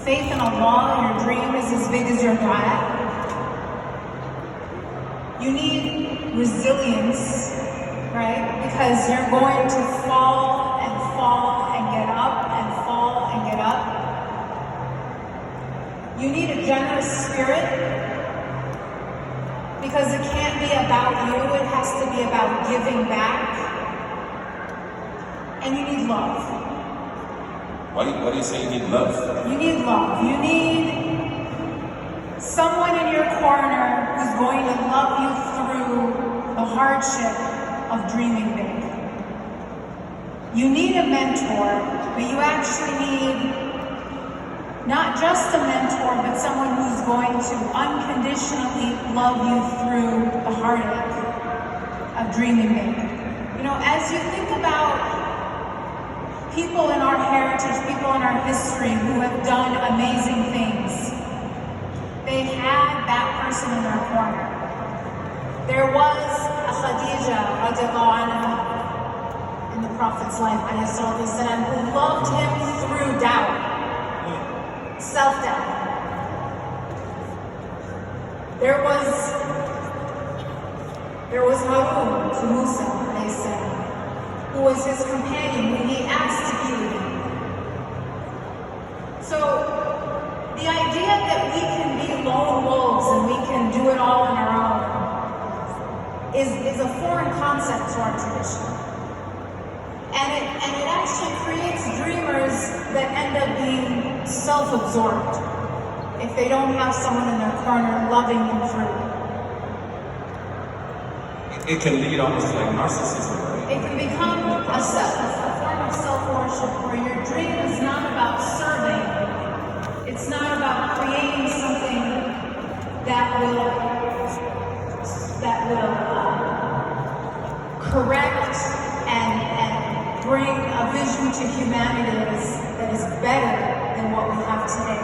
faith in Allah, your dream is as big as your dua. You need resilience, right? Because you're going to fall and fall and get up and fall and get up. You need a generous spirit, because it can't be about you, it has to be about giving back. And you need love. What do you say you need love? You need love. You need someone in your corner who's going to love you through the hardship of dreaming big. You need a mentor, but you actually need not just a mentor, but someone who's going to unconditionally love you through the heartache of dreaming big. You know, as you think about people in our heritage, people in our history who have done amazing things, they had that person in their corner. There was a Khadija radiallahu anha in the Prophet's life, who loved him through doubt, self-doubt. There was Harun to Musa, they said, who was his companion when he asked to be with him. So the idea that we can be lone wolves and we can do it all on our own is a foreign concept to our tradition. And it actually creates dreamers that end up being self-absorbed if they don't have someone in their corner loving them through. It can lead almost to like narcissism, right? It can become a form of self-worship where your dream is not about serving. It's not about creating something that will correct and bring a vision to humanity that is better than what we have today.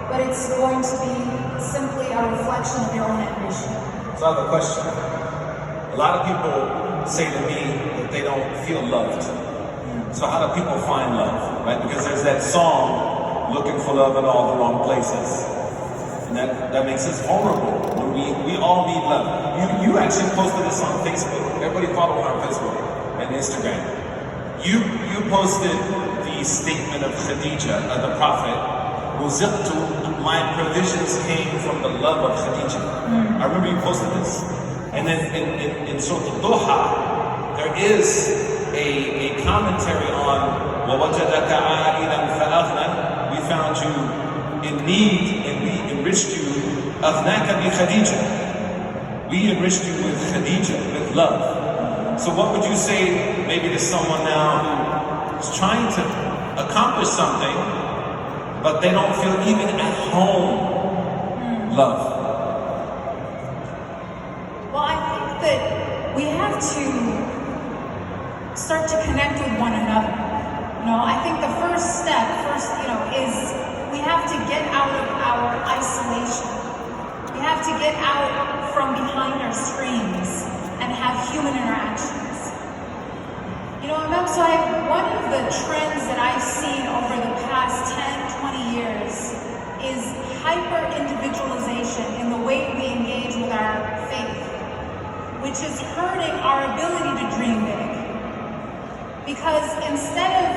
But it's going to be simply a reflection of your own ambition. So I have a question. A lot of people say to me that they don't feel loved. So how do people find love, right? Because there's that song, looking for love in all the wrong places. And that makes us vulnerable when we all need love. You actually posted this on Facebook. Everybody follow her on Facebook and Instagram. You posted the statement of Khadija, the Prophet, my provisions came from the love of Khadija. I remember you posted this. And then in Surah Al-Duha, there is a commentary on وَوَجَدَكَ عَائِلًا فَأَغْنَى. We found you in need and we enriched you. أَغْنَاكَ بِخَدِيجَةٍ. We enriched you with Khadija, with love. So what would you say maybe to someone now who's trying to accomplish something, but they don't feel even at home love? Well, I think that we have to start to connect with one another. You know, I think the first step, is we have to get out of our isolation. We have to get out from behind our screens and have human interactions. You know, one of the trends that I've seen over the past 10, 20 years is hyper-individualization in the way we engage with our faith, which is hurting our ability to dream big. Because instead of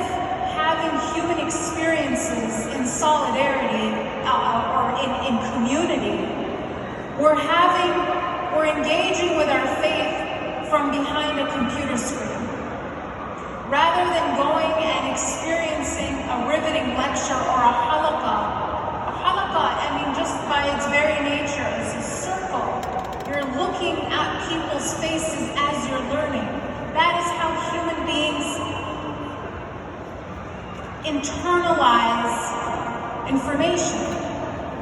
having human experiences in solidarity or in community, we're engaging with our faith from behind a computer screen. Rather than going and experiencing a riveting lecture or a halaqah, just by its very nature, is a circle. You're looking at people's faces as you're learning. That is how human beings internalize information,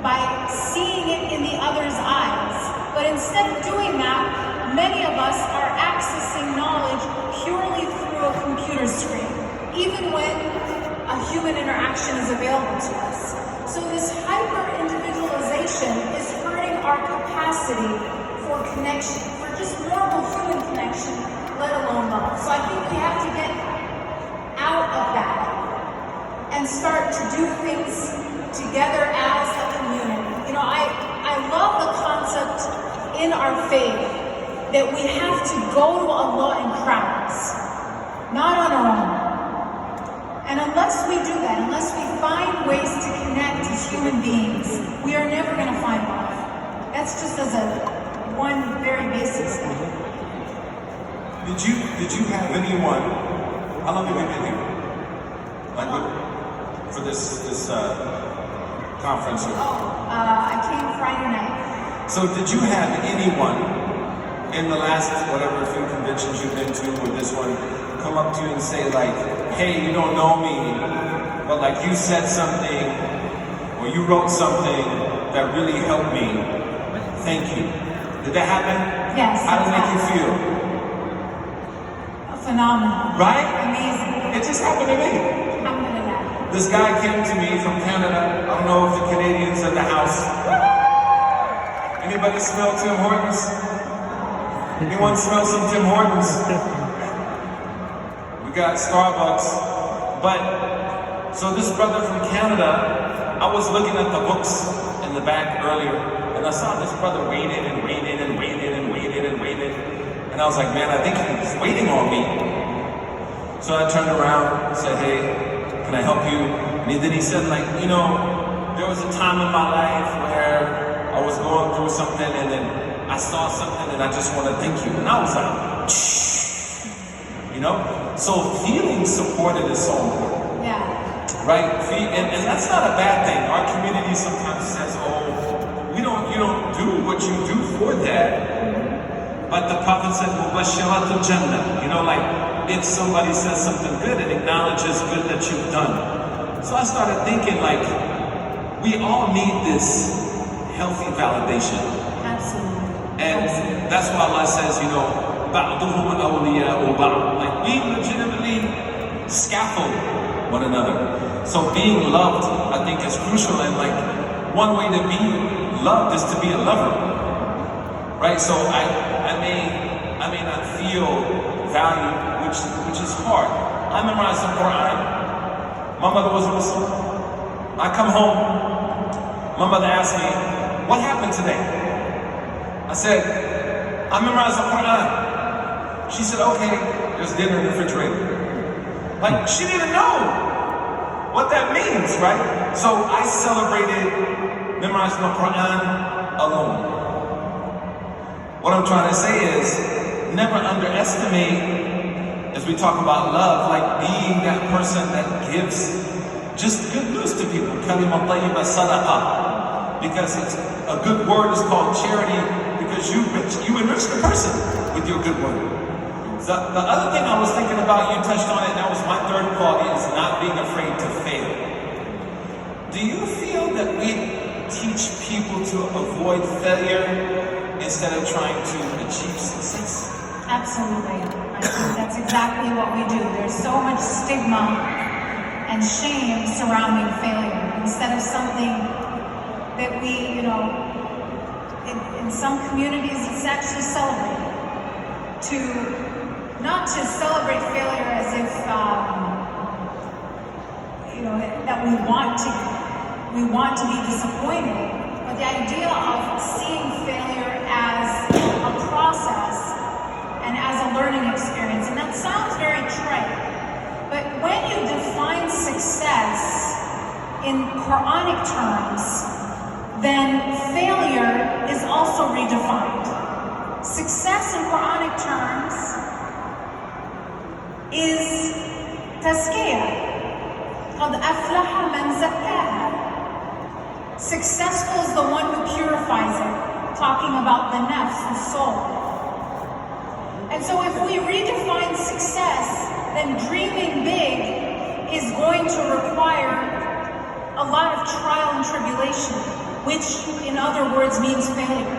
by seeing it in the other's eyes. But instead of doing that, many of us are accessing knowledge purely through a computer screen, even when a human interaction is available to us. So this hyper-individualization is hurting our capacity for connection, for just normal human connection, let alone love. So I think we have to get out of that and start to do things together our faith that we have to go to Allah in crowds, not on our own. And unless we do that, unless we find ways to connect as human beings, we are never going to find love. That's just as one very basic step. Did you have anyone? How long have you been here? Like for this conference here? I came Friday night. So did you have anyone in the last whatever few conventions you've been to, or this one, come up to you and say like, hey, you don't know me, but like you said something or you wrote something that really helped me. Thank you. Did that happen? Yes. How did it make you feel? Phenomenal. Right? Amazing. It just happened to me. This guy came to me from Canada. I don't know if the Canadians in the house. Anybody smell Tim Hortons? Anyone smell some Tim Hortons? We got Starbucks. But, so this brother from Canada, I was looking at the books in the back earlier, and I saw this brother waited and waited and waited and waited and waited. And I was like, man, I think he's waiting on me. So I turned around and said, hey, can I help you? And then he said, like, you know, there was a time in my life where I was going through something and then I saw something and I just want to thank you. And I was like, shh. You know? So feeling supported is so important. Yeah. Right? And that's not a bad thing. Our community sometimes says, oh, you don't do what you do for that. But the Prophet said, Mubashiratul Jannah. You know, like, if somebody says something good, it acknowledges good that you've done. So I started thinking, like, we all need this healthy validation. Absolutely. And that's why Allah says, you know, بَعْضُهُمْ أَوْلِيَاءُ بَعْضٍ. Like, we legitimately scaffold one another. So being loved, I think, is crucial. And like, one way to be loved is to be a lover. Right? So I may not feel value, which is hard. I memorized the Quran. My mother was a Muslim. I come home. My mother asked me, what happened today? I said, I memorized the Quran. She said, okay, there's dinner in the refrigerator. Like, she didn't know what that means, right? So I celebrated memorizing the Quran alone. What I'm trying to say is, never underestimate, as we talk about love, like being that person that gives just good news to people. Kalima tayyiba sadaqah. Because it's a good word is called charity, because you enrich the person with your good word. The other thing I was thinking about, you touched on it, and that was my third quality, is not being afraid to fail. Do you feel that we teach people to avoid failure instead of trying to achieve success? Absolutely. I think that's exactly what we do. There's so much stigma and shame surrounding failure instead of something that we, you know, in some communities it's actually celebrated. Not to celebrate failure as if, you know, that we want to be disappointed, but the idea of seeing failure as a process and as a learning experience. And that sounds very trite, but when you define success in Quranic terms, then failure is also redefined. Success in Quranic terms is tazkiyah. قَدْ أَفْلَحَ مَنْ زَكَّاهَا. Successful is the one who purifies it, talking about the nafs, the soul. And so if we redefine success, then dreaming big is going to require a lot of trial and tribulation, which in other words means failure,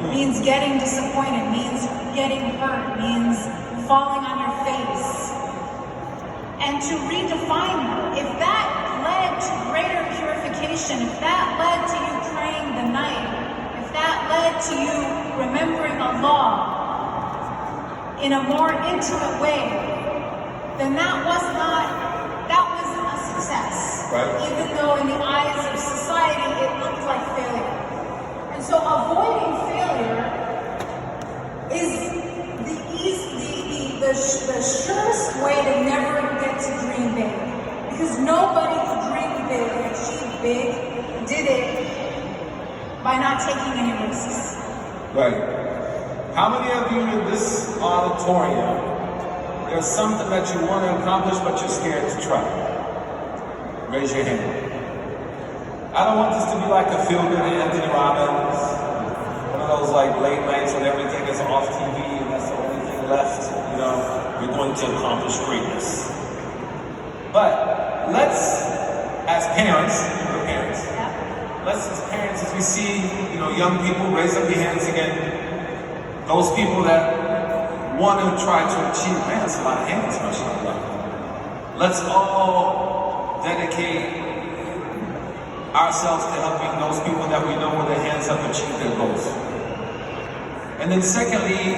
means getting disappointed, means getting hurt, means falling on your face. And to redefine that, if that led to greater purification, if that led to you praying the night, if that led to you remembering Allah in a more intimate way, then that wasn't a success. Right. Even though in the eyes of society it looked like failure. And so avoiding failure big did it by not taking any risks. Right. How many of you in this auditorium, there's something that you want to accomplish but you're scared to try? Raise your hand. I don't want this to be like a feel-good Anthony Robbins, one of those like late nights when everything is off TV and that's the only thing left. You know, you're going to accomplish greatness. But let's, as parents, we're parents. Let's, as parents, as we see, you know, young people, raise up your hands again. Those people that want to try to achieve, man, that's a lot of hands, mashallah. Let's all dedicate ourselves to helping those people that we know with their hands up achieve their goals. And then secondly,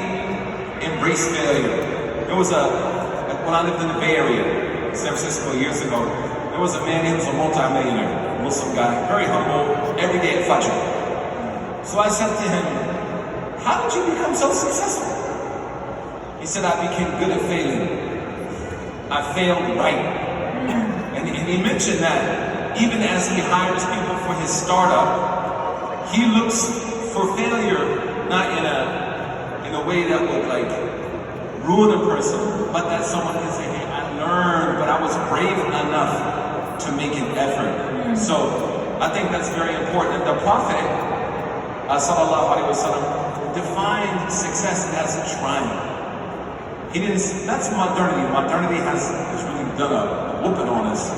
embrace failure. There was when I lived in the Bay Area, San Francisco years ago, there was a man, he was a multi-millionaire, Muslim guy, very humble, every day at Fajr. So I said to him, how did you become so successful? He said, I became good at failing. I failed right. And he mentioned that even as he hires people for his startup, he looks for failure not in a way that would like ruin a person, but that someone can say, hey, I learned, but I was brave enough to make an effort. So I think that's very important. The Prophet, sallallahu alaihi wasallam, defined success as trying. He didn't. That's modernity. Modernity has really done a whooping on us.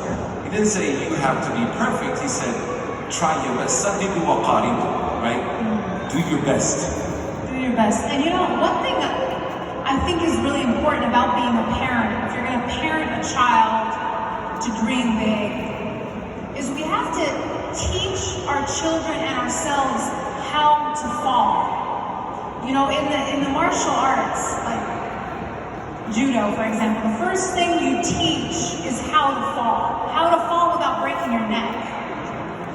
He didn't say you have to be perfect. He said, try your best. Sadiqu wa qaribu, right? Do your best. Do your best. And you know, one thing that I think is really important about being a parent, if you're going to parent a child to dream big, is we have to teach our children and ourselves how to fall. You know, in the martial arts, like judo, for example, the first thing you teach is how to fall. How to fall without breaking your neck.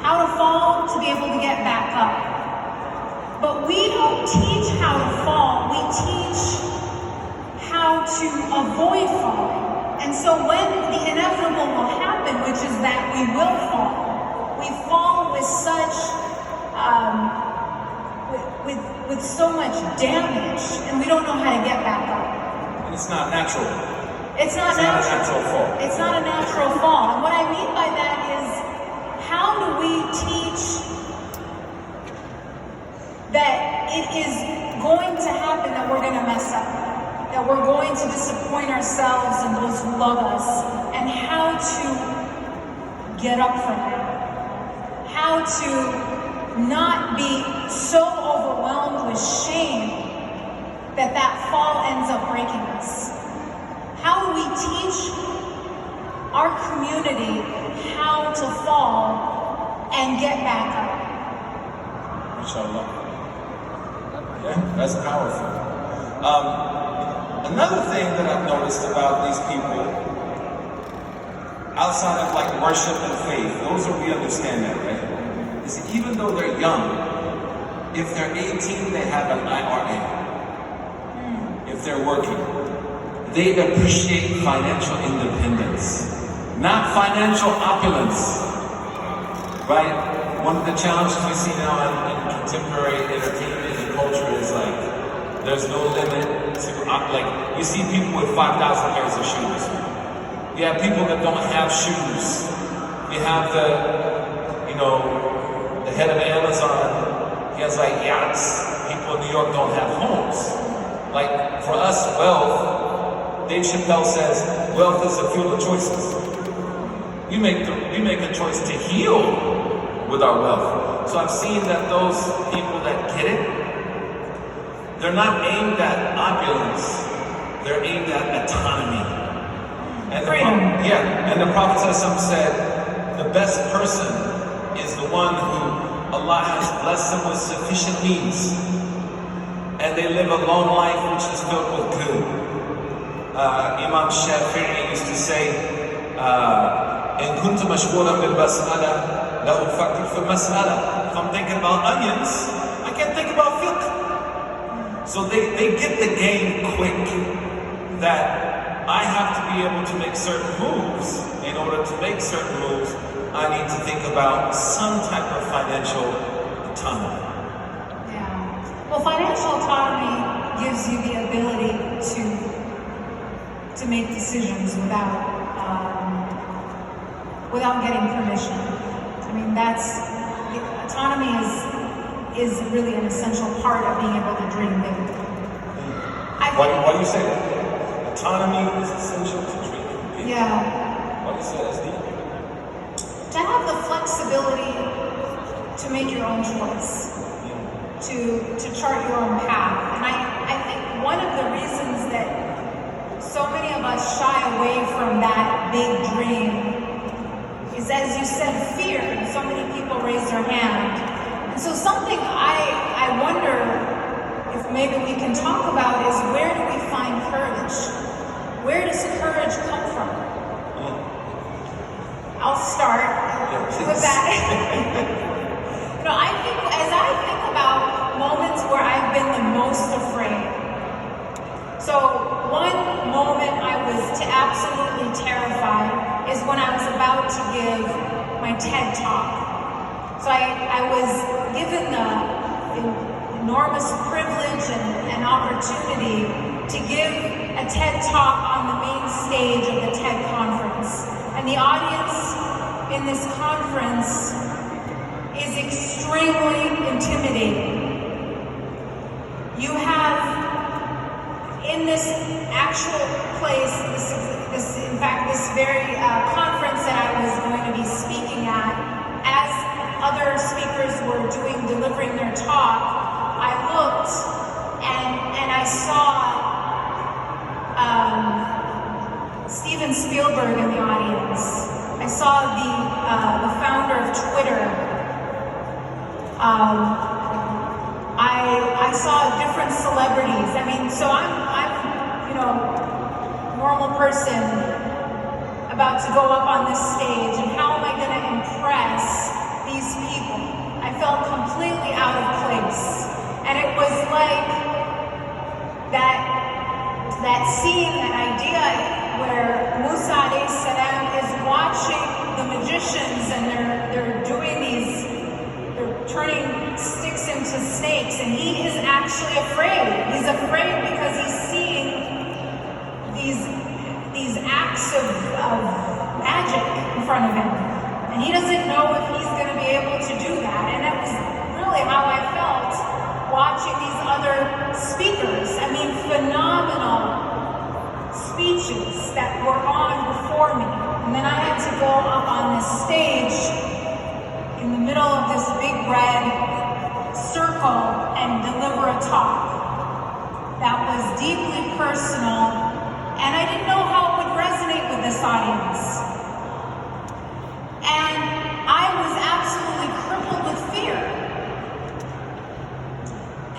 How to fall to be able to get back up. But we don't teach how to fall. We teach how to avoid falling. And so when the inevitable will happen, which is that we will fall, we fall with such with so much damage, and we don't know how to get back up. It's not natural. It's not a natural fall. It's not a natural fall. And what I mean by that is, how do we teach that it is going to happen, that we're going to mess up, that we're going to disappoint ourselves and those who love us, and how to get up from it, how to not be so overwhelmed with shame that fall ends up breaking us. How do we teach our community how to fall and get back up? Inshallah. Yeah, that's powerful. Another thing that I've noticed about these people, outside of like worship and faith, those are, we understand that, right? Is even though they're young, if they're 18, they have an IRA. If they're working, they appreciate financial independence, not financial opulence, right? One of the challenges we see now in contemporary entertainment and culture is like, there's no limit to, like, you see people with 5,000 pairs of shoes. You have people that don't have shoes. You have the head of Amazon, he has like yachts. People in New York don't have homes. Like, for us, wealth, Dave Chappelle says, wealth is a field of choices. We make a choice to heal with our wealth. So I've seen that those people that get it, they're not aimed at opulence, they're aimed at autonomy. And the Prophet said, the best person is the one who Allah has blessed them with sufficient means, and they live a long life which is filled with good. Imam Shafi'i used to say, "In kuntu mashghulan bil basmala, la ufakkir fi mas'ala." If I'm thinking about onions, I can't think about fiqh. So they get the game quick that I have to be able to make certain moves. In order to make certain moves, I need to think about some type of financial autonomy. Yeah. Well, financial autonomy gives you the ability to make decisions without getting permission. I mean, autonomy is really an essential part of being able to dream big. Why do you say that? Autonomy is essential to dream big. Yeah. Why do you say that's deep? To have the flexibility to make your own choice, to chart your own path. And I think one of the reasons that so many of us shy away from that big dream is, as you said, fear. And so many people raise their hand. And so something I wonder if maybe we can talk about is, where do we find courage? Where does courage come from? I'll start with that. As I think about moments where I've been the most afraid. So one moment I was absolutely terrified is when I was about to give my TED Talk. So I was given the enormous privilege and opportunity to give a TED Talk on the main stage of the TED conference. And the audience in this conference is extremely intimidating. You have, in this actual place, this very conference that I was going to be speaking at, as other speakers were delivering their talk, I looked and I saw Steven Spielberg in the audience. I saw the founder of Twitter. I saw different celebrities. I mean, so I'm normal person about to go up on this stage, and how am I going to impress these people? I felt completely out of place, and it was like that scene, that idea where Musa alayhi salam is watching the magicians, and they're doing they're turning sticks into snakes, and he is actually afraid. He's afraid because he's seeing these acts of magic in front of him, and he doesn't know if he's going to be able to do that. And that was really how I felt watching these other speakers. I mean, phenomenal speeches that were on before me, and then I had to go up on this stage in the middle of this big red circle and deliver a talk that was deeply personal, and I didn't know how it would resonate with this audience. And I was absolutely crippled with fear.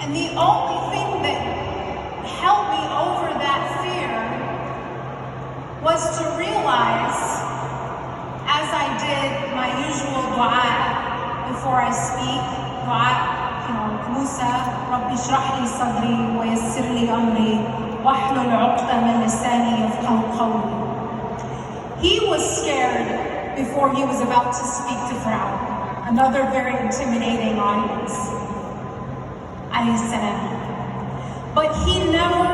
And the only thing that helped me over that fear was to realize, as I did my usual dua before I speak, Musa, Rabbi shrah li sadri wa yassir li amri wahlul 'uqda min lisani yafqahu qawli. He was scared before he was about to speak to Pharaoh, another very intimidating audience, alayhi salam. But he never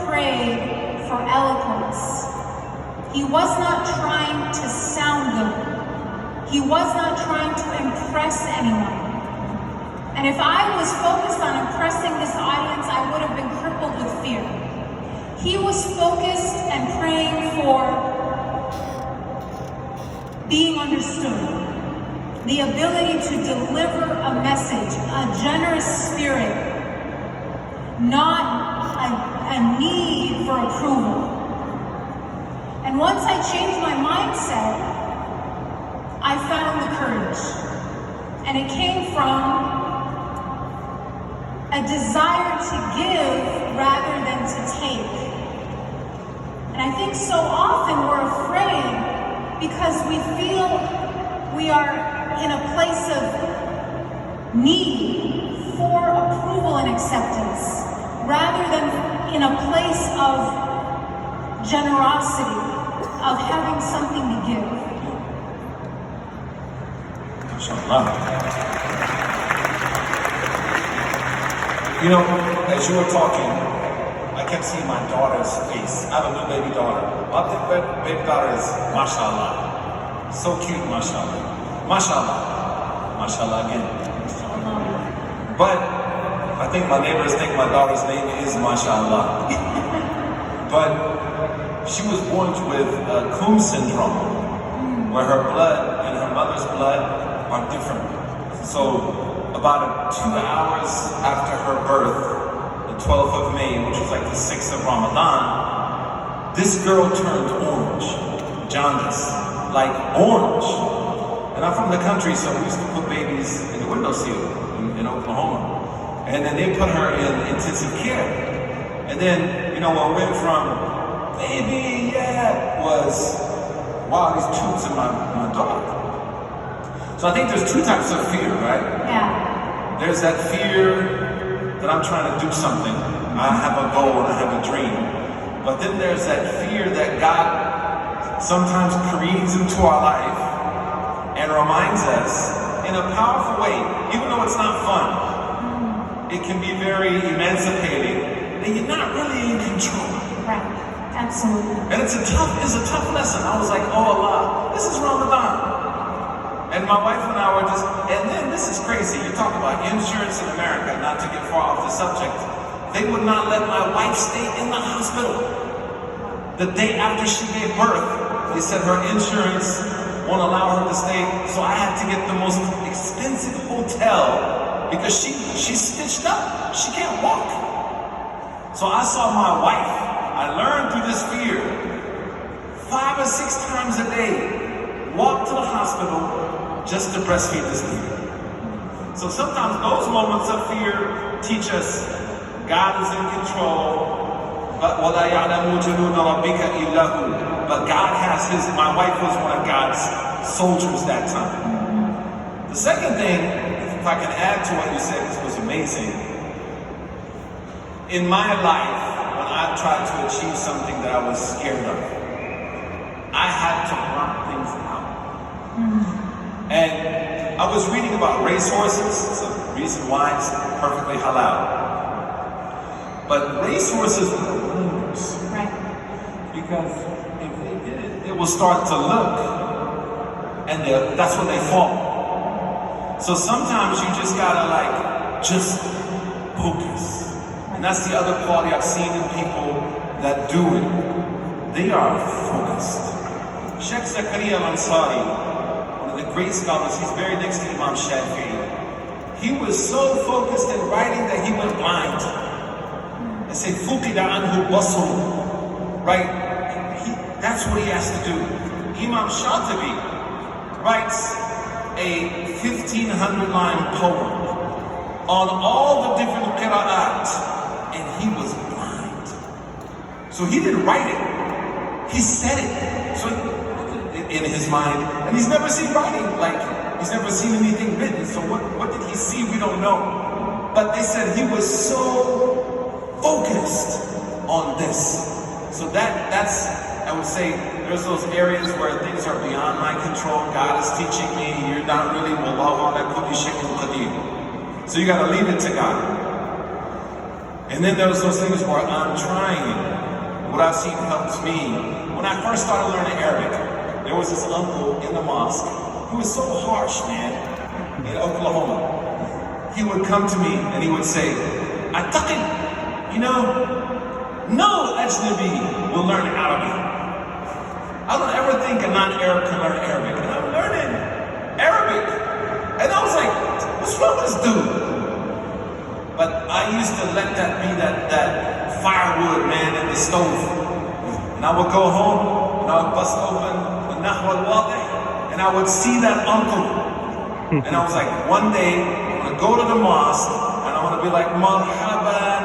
prayed for eloquence. He was not trying to sound good. He was not trying to impress anyone. And if I was focused on impressing this audience, I would have been crippled with fear. He was focused and praying for being understood, the ability to deliver a message, a generous spirit, not a need for approval. And once I changed my mindset, I found the courage. And it came from a desire to give rather than to take. And I think so often we're afraid because we feel we are in a place of need for approval and acceptance, rather than in a place of generosity, of having something to give. Inshallah. You know, as you were talking, I kept seeing my daughter's face. I have a new baby daughter. My baby daughter is mashallah. So cute, mashallah. Mashallah. Mashallah again. But I think my neighbors think my daughter's name is mashallah. But she was born with Coombs syndrome, where her blood and her mother's blood are different. So about 2 hours after her birth, the 12th of May, which was like the 6th of Ramadan, this girl turned orange, jaundice, like orange. And I'm from the country, so we used to put babies in the windowsill in Oklahoma. And then they put her in intensive care. And then, you know, what went from baby, yeah, was, wow, these tubes in my daughter. So I think there's two types of fear, right? Yeah. There's that fear that I'm trying to do something. I have a goal and I have a dream. But then there's that fear that God sometimes creates into our life and reminds us in a powerful way, even though it's not fun. It can be very emancipating that you're not really in control. Right. Absolutely. And it's a tough lesson. I was like, oh Allah, this is Ramadan. And my wife and I were just, and then this is crazy. You talk about insurance in America, not to get far off the subject. They would not let my wife stay in the hospital. The day after she gave birth, they said her insurance won't allow her to stay. So I had to get the most expensive hotel because she's stitched up. She can't walk. So I saw my wife. I learned through this fear 5 or 6 times a day, walk to the hospital just to breastfeed this baby. So sometimes those moments of fear teach us God is in control, but وَلَا يَعْلَمُ جُنُودَ رَبِّكَ إِلَّا هُ. But God has my wife was one of God's soldiers that time. The second thing, if I can add to what you said, this was amazing. In my life, when I tried to achieve something that I was scared of, I had to block things out. And I was reading about racehorses. It's a reason why it's perfectly halal. But racehorses are winners. Right. Because if they did it, it will start to look, and that's when they fall. So sometimes you just gotta just focus. And that's the other quality I've seen in people that do it. They are focused. Sheikh Zakaria al-Ansari, one of the great scholars, he's very next to Imam Shafi'i. He was so focused in writing that he went blind. They say, فُقِدَ عَنْهُ بَصَرُهُ. Right? That's what he has to do. Imam Shatibi writes a 1,500-line poem on all the different qira'at, and he was blind. So he didn't write it. He said it. So in his mind, and he's never seen writing, like he's never seen anything written. So what did he see? We don't know. But they said he was so focused on this. So that's, I would say, there's those areas where things are beyond my control. God is teaching me, you're not really wallahu ala kulli shay'in qadir. So you gotta leave it to God. And then there's those things where I'm trying. What I've seen helps me. When I first started learning Arabic, there was this uncle in the mosque who was so harsh, man, in Oklahoma. He would come to me and he would say, "Attaqi, you know, no Ajnabi will learn Arabic. I don't ever think a non-Arab can learn Arabic. And I'm learning Arabic." And I was like, what's wrong with this dude? But I used to let that be that firewood, man, in the stove. And I would go home and I would bust open Nahwa al-Wadih, and I would see that uncle. And I was like, one day, I'm gonna go to the mosque, and I'm gonna be like, Marhaban,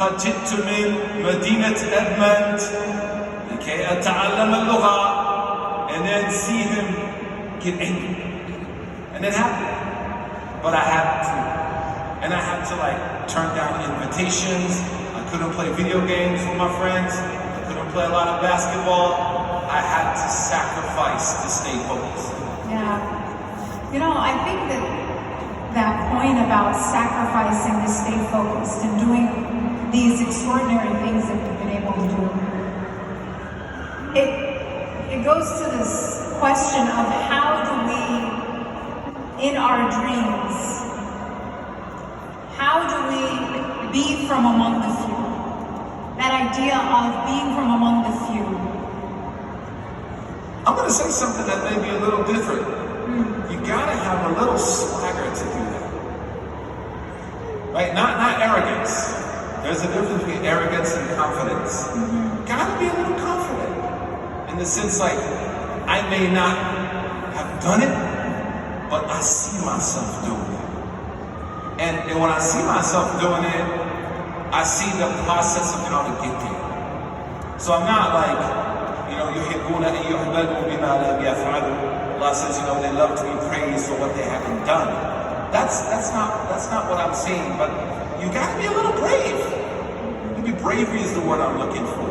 قد جئت من مدينة أدمنت لكي أتعلم اللغة, and then see him get angry. And it happened. But I had to. And I had to like turn down invitations. I couldn't play video games with my friends. Couldn't play a lot of basketball. I had to sacrifice to stay focused. Yeah. You know, I think that that point about sacrificing to stay focused and doing these extraordinary things that we've been able to do, it goes to this question of how do we, in our dreams, how do we be from among the few? That idea of being from among the few. I'm going to say something that may be a little different. You got to have a little swagger to do that. Right? Not arrogance. There's a difference between arrogance and confidence. Got to be a little confident. In the sense like, I may not have done it, but I see myself doing it. And when I see myself doing it, I see the process of how to get there. So I'm not like, Allah says, they love to be praised for what they haven't done. That's not what I'm saying, but you gotta be a little brave. Maybe bravery is the word I'm looking for.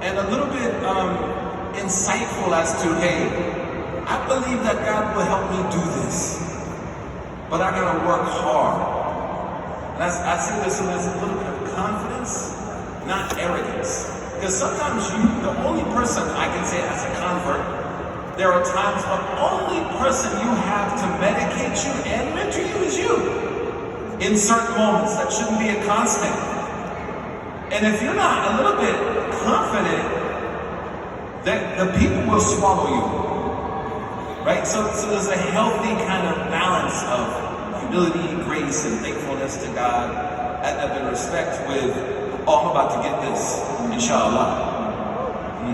And a little bit insightful as to, hey, I believe that God will help me do this, but I gotta work hard. And I say this with a little bit of confidence, not arrogance. Because sometimes the only person I can say as a convert, there are times the only person you have to medicate you and mentor you is you. In certain moments, that shouldn't be a constant. And if you're not a little bit confident, that the people will swallow you. Right? So there's a healthy kind of balance of humility, grace, and thankfulness to God, and respect with, I'm about to get this, inshallah.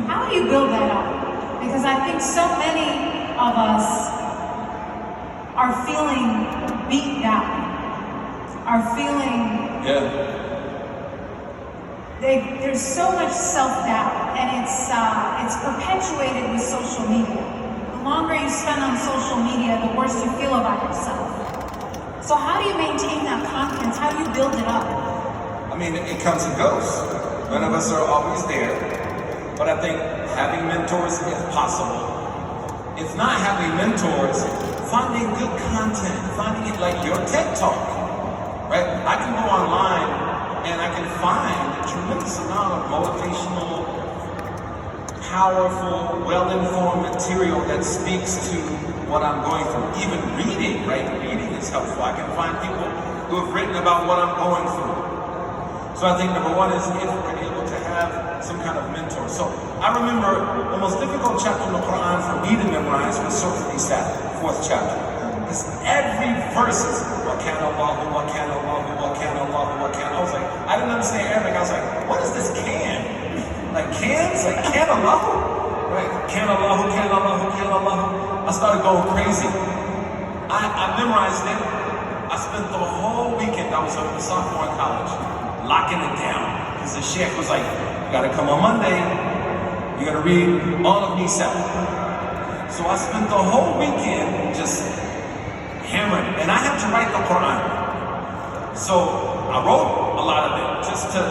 How do you build that up? Because I think so many of us are feeling beat down, are feeling, there's so much self-doubt, and it's perpetuated with social media. The longer you spend on social media, the worse you feel about yourself. So how do you maintain that confidence? How do you build it up? I mean, it comes and goes. None of us are always there. But I think having mentors is possible. If not having mentors, finding good content, finding it like your TED Talk, right? I can go online and I can find a tremendous amount of motivational, powerful, well-informed material that speaks to what I'm going through. Even reading, right? Reading is helpful. I can find people who have written about what I'm going through. So I think number one is if we're able to have some kind of mentor. So I remember the most difficult chapter in the Quran for me to memorize was Surah An-Nisa, 4th chapter. Because every verse is wa kana Allahu, wa kana Allahu, wa kana Allahu, wa kana. I was like, I didn't understand Arabic. I was like, what is this can? Like cans? Like can Allahu? Right? Can Allahu, can Allahu, can Allahu. I started going crazy. I memorized it. I spent the whole weekend, I was a sophomore in college, locking it down. Because the sheikh was like, you gotta come on Monday, you gotta read all of Nisa. So I spent the whole weekend just hammering, and I had to write the Quran. So I wrote a lot of it just to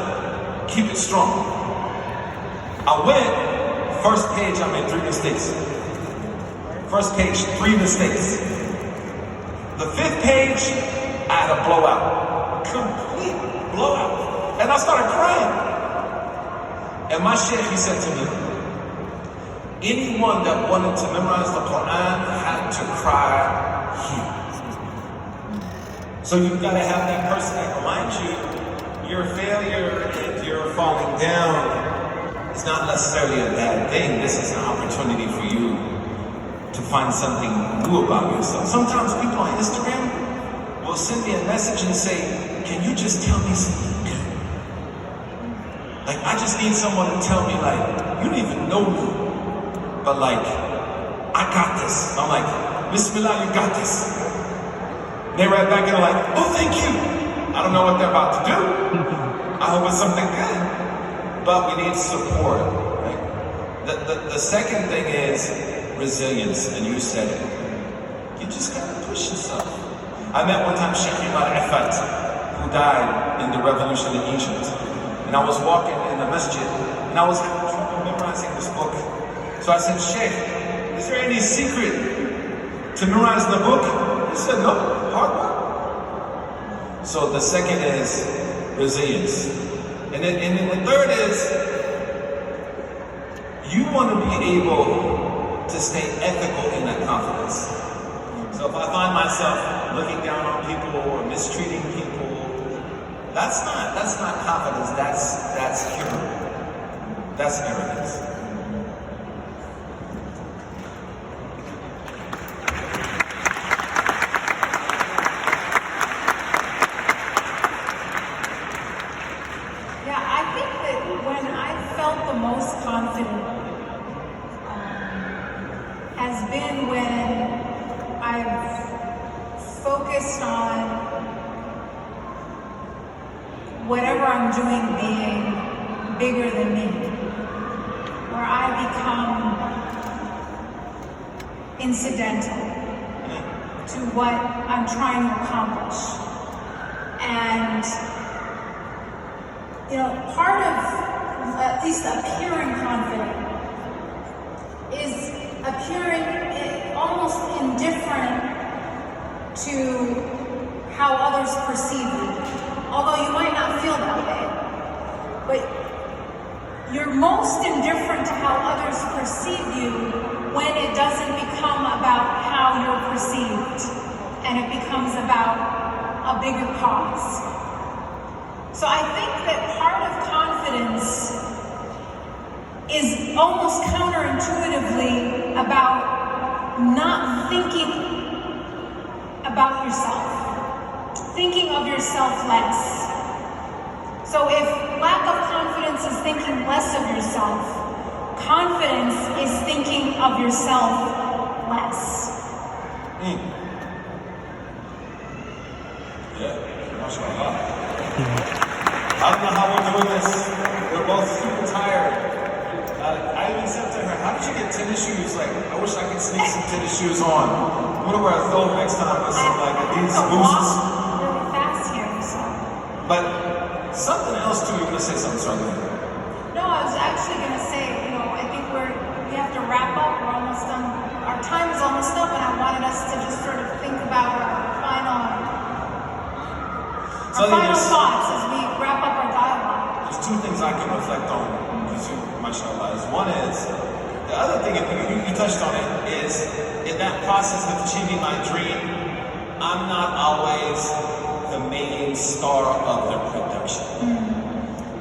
keep it strong. I went, first page I made 3 mistakes. First page, 3 mistakes. The 5th page, I had a blowout. Complete blowout. And I started crying. And my sheikh, he said to me, anyone that wanted to memorize the Quran had to cry here. So you've got to have that person that reminds you your failure and your falling down is not necessarily a bad thing. This is an opportunity for you to find something new about yourself. Sometimes people on Instagram will send me a message and say, can you just tell me something good? Like, I just need someone to tell me, like, you don't even know me, but like, I got this. I'm like, Bismillah, you got this. They write back and they're like, oh, thank you. I don't know what they're about to do. I hope it's something good. But we need support, right? The second thing is resilience, and you said it. You just gotta push yourself. I met one time Sheikh Imad Afat, who died in the revolution in Egypt. And I was walking in the masjid, and I was memorizing this book. So I said, Sheikh, is there any secret To memorize the book? He said, no, hard work. So the second is resilience. And then the third is, you want to be able to stay ethical in that confidence. So if I find myself looking down on people or mistreating people, that's not confidence, that's hubris. That's arrogance. When I felt the most confident has been when I've focused on whatever I'm doing being bigger than me, where I become incidental to what I'm trying to accomplish. And part of at least appearing confident is appearing almost indifferent to how others perceive you. Although you might not feel that way, but you're most indifferent to how others perceive you when it doesn't become about how you're perceived and it becomes about a bigger cause. So I think that part of confidence is almost counterintuitively about not thinking about yourself, thinking of yourself less. So if lack of confidence is thinking less of yourself, confidence is thinking of yourself less. Yeah, mashallah. I don't know how we're doing this. We're both super tired. I even said to her, how did you get tennis shoes? Like, I wish I could sneak some tennis shoes on. I'm gonna wear a throw next time with some like these boosts. Really fast here, so. But something else too, you're gonna say something, sorry. No, I was actually gonna say, I think we have to wrap up. We're almost done. Our time is almost up, and I wanted us to just sort of think about our final thoughts as we wrap up our dialogue. There's two things I can reflect on, mashallah. One is, the other thing, you touched on it, is in that process of achieving my dream, I'm not always the main star of the production.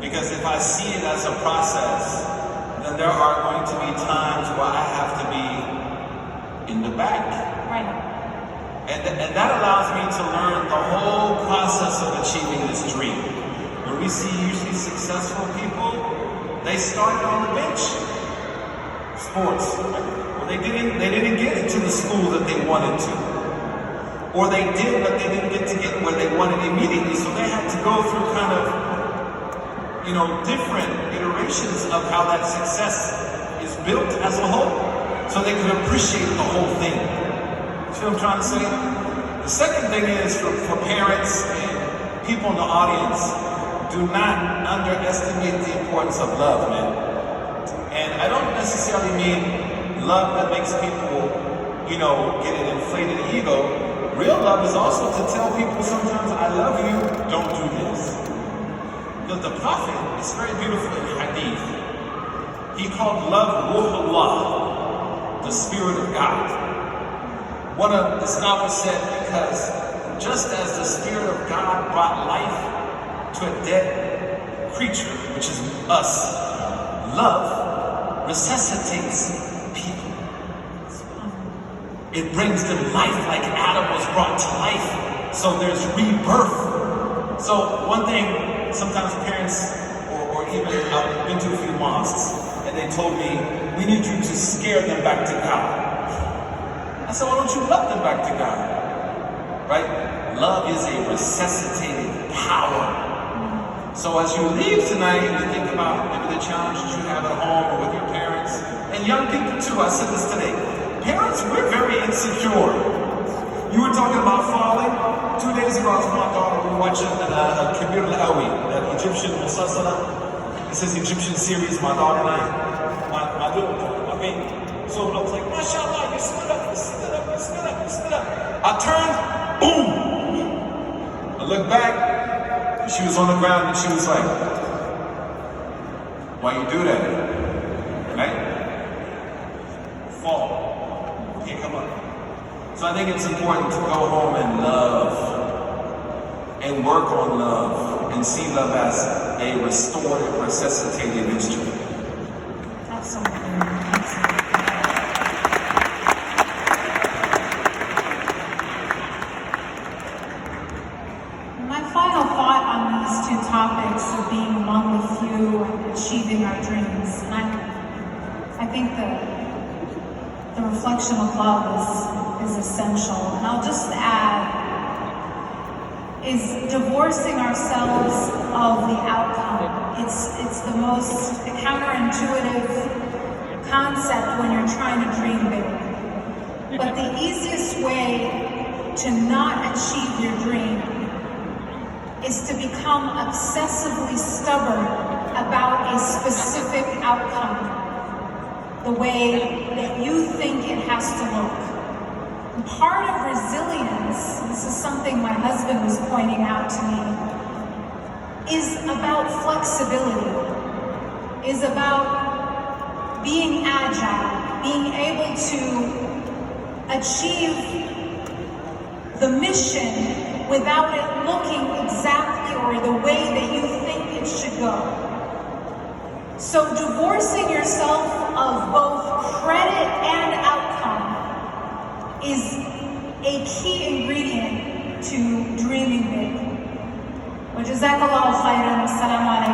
Because if I see it as a process, then there are going to be times where I have to be in the back. Right. And that allows me to learn the whole process of achieving this dream. When we see usually successful people, they started on the bench. Sports. Well, they didn't get into the school that they wanted to. Or they did, but they didn't get to get where they wanted immediately. So they had to go through kind of, different iterations of how that success is built as a whole. So they could appreciate the whole thing. See what I'm trying to say? The second thing is for parents and people in the audience, do not underestimate the importance of love, man. And I don't necessarily mean love that makes people, get an inflated ego. Real love is also to tell people sometimes, I love you, don't do this. Because the Prophet, it's very beautiful in Hadith. He called love Ruhullah, the Spirit of God. One of the scholars said, because just as the Spirit of God brought life to a dead creature, which is us, love resuscitates people. It brings them life like Adam was brought to life. So there's rebirth. So one thing, sometimes parents, or even I've been to a few mosques, and they told me, we need you to scare them back to God. I said, why don't you love them back to God? Right? Love is a resuscitating power. So as you leave tonight, you think about maybe the challenges you have at home or with your parents, and young people too. I said this today. Parents, we're very insecure. You were talking about falling. 2 days ago, I was with my daughter. We were watching Kabir al-Awi, that Egyptian musalsala. This is Egyptian series. My daughter and I, my little daughter, my baby. So I was like, mashallah, you stood up, you stood up, you stood up. I turned, boom. I looked back, and she was on the ground, and she was like, why you do that? Right? Fall. Can't come up. So I think it's important to go home and love and work on love and see love as a restorative, resuscitating instrument. Absolutely. My final thought on these two topics of being among the few and achieving our dreams, and I think the reflection of love is essential. And I'll just add, is divorcing ourselves of the outcome. It's the most counterintuitive concept when you're trying to dream big. But the easiest way to not achieve your dream is to become obsessively stubborn about a specific outcome, the way that you think it has to look. And part of resilience, this is something my husband was pointing out to me, is about flexibility, is about being agile, being able to achieve the mission without it looking exactly or the way that you think it should go. So divorcing yourself of both credit and outcome is a key ingredient to dreaming big. Wa jazakallahu khairan. Assalamu alaikum.